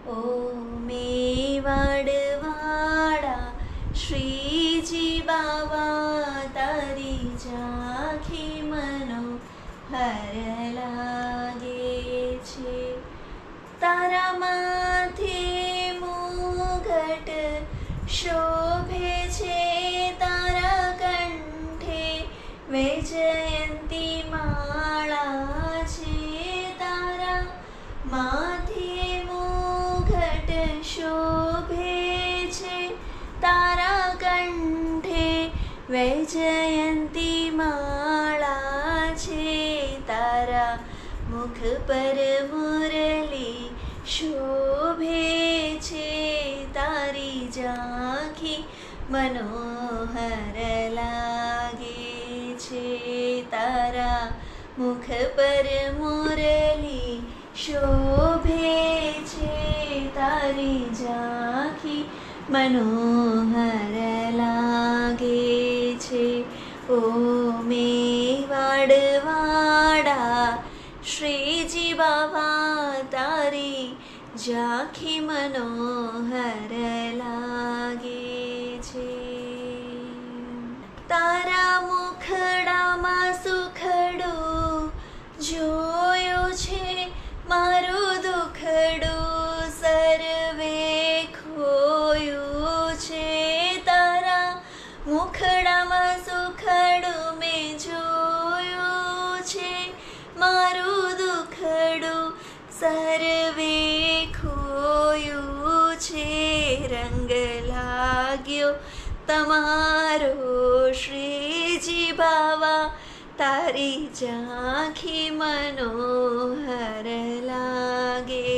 ઓ મેવાડવાળા શ્રીજી બાવા તારી ઝાંખી મનોહર લાગે છે. તારા માથે મુગટ શોભે છે, તારા કંઠે વૈજયંતી માળા છે. તારા માથે મુગટ શોભે છે, તારા કંઠે વૈજયંતી માળા છે. તારા મુખ પર મુરલી શોભે છે, તારી ઝાંખી મનોહર લાગે છે. તારા મુખ પર મુરલી શોભે છે, તારી ઝાંખી મનોહર લાગે છે. ઓ મેવાડવાળા શ્રીજી બાવા તારી ઝાંખી મનોહર લાગે છે. તારા મુખડામાં સુખડું જોયું છે, મારું દુખડું સર્વે ખોયું છે. તારા મુખડામાં સુખડું મેં જોયું છે, મારું દુખડું સર્વે ખોયું છે. રંગ લાગ્યો તમારો શ્રીજી બાવા તારી ઝાંખી મનોહર લાગે